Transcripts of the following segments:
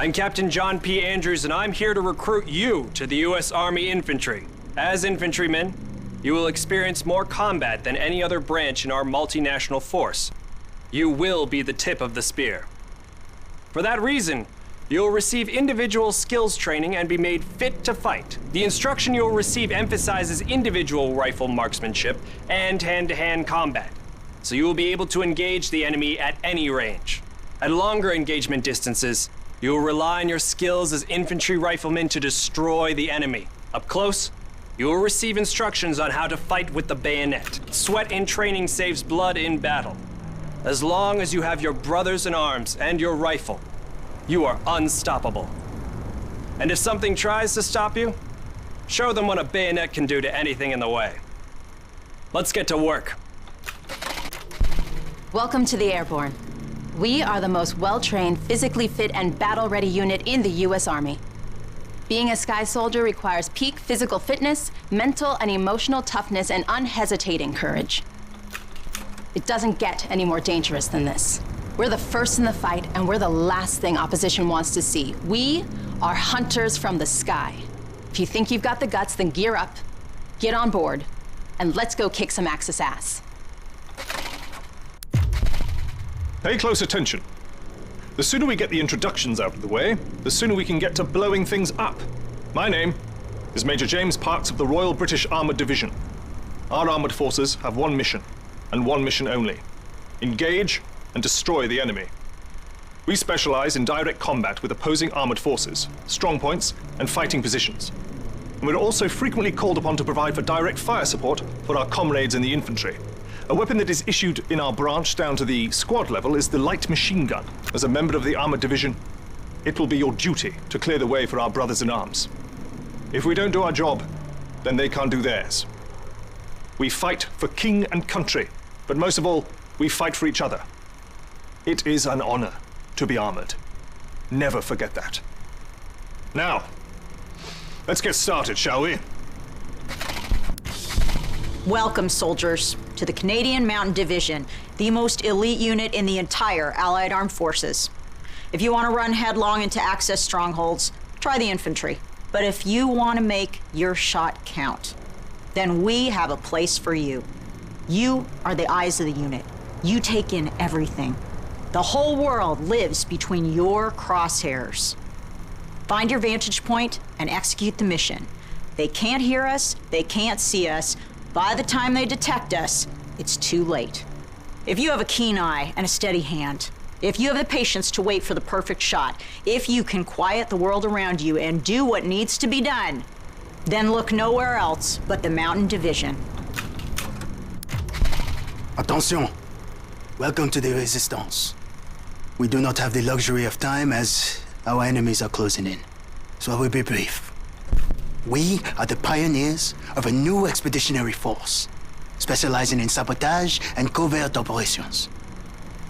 I'm Captain John P. Andrews, and I'm here to recruit you to the U.S. Army Infantry. As infantrymen, you will experience more combat than any other branch in our multinational force. You will be the tip of the spear. For that reason, you'll receive individual skills training and be made fit to fight. The instruction you'll receive emphasizes individual rifle marksmanship and hand-to-hand combat, so you will be able to engage the enemy at any range. At longer engagement distances, you will rely on your skills as infantry riflemen to destroy the enemy. Up close, you will receive instructions on how to fight with the bayonet. Sweat in training saves blood in battle. As long as you have your brothers in arms and your rifle, you are unstoppable. And if something tries to stop you, show them what a bayonet can do to anything in the way. Let's get to work. Welcome to the Airborne. We are the most well-trained, physically fit, and battle-ready unit in the U.S. Army. Being a Sky Soldier requires peak physical fitness, mental and emotional toughness, and unhesitating courage. It doesn't get any more dangerous than this. We're the first in the fight, and we're the last thing opposition wants to see. We are hunters from the sky. If you think you've got the guts, then gear up, get on board, and let's go kick some Axis ass. Pay close attention. The sooner we get the introductions out of the way, the sooner we can get to blowing things up. My name is Major James Parks of the Royal British Armoured Division. Our armoured forces have one mission, and one mission only: engage and destroy the enemy. We specialize in direct combat with opposing armored forces, strong points, and fighting positions. And we're also frequently called upon to provide for direct fire support for our comrades in the infantry. A weapon that is issued in our branch down to the squad level is the light machine gun. As a member of the armored division, it will be your duty to clear the way for our brothers in arms. If we don't do our job, then they can't do theirs. We fight for king and country, but most of all, we fight for each other. It is an honor to be armored. Never forget that. Now, let's get started, shall we? Welcome, soldiers, to the Canadian Mountain Division, the most elite unit in the entire Allied Armed Forces. If you want to run headlong into Axis strongholds, try the infantry. But if you want to make your shot count, then we have a place for you. You are the eyes of the unit. You take in everything. The whole world lives between your crosshairs. Find your vantage point and execute the mission. They can't hear us, they can't see us. By the time they detect us, it's too late. If you have a keen eye and a steady hand, if you have the patience to wait for the perfect shot, if you can quiet the world around you and do what needs to be done, then look nowhere else but the Mountain Division. Attention! Welcome to the Resistance. We do not have the luxury of time as our enemies are closing in, so I will be brief. We are the pioneers of a new expeditionary force, specializing in sabotage and covert operations.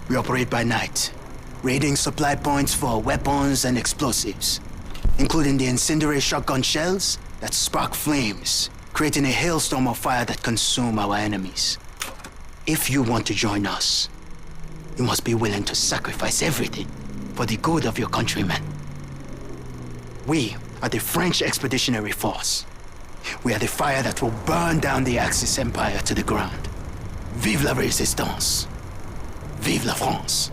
We operate by night, raiding supply points for weapons and explosives, including the incendiary shotgun shells that spark flames, creating a hailstorm of fire that consume our enemies. If you want to join us, you must be willing to sacrifice everything for the good of your countrymen. We are the French Expeditionary Force. We are the fire that will burn down the Axis Empire to the ground. Vive la Résistance! Vive la France!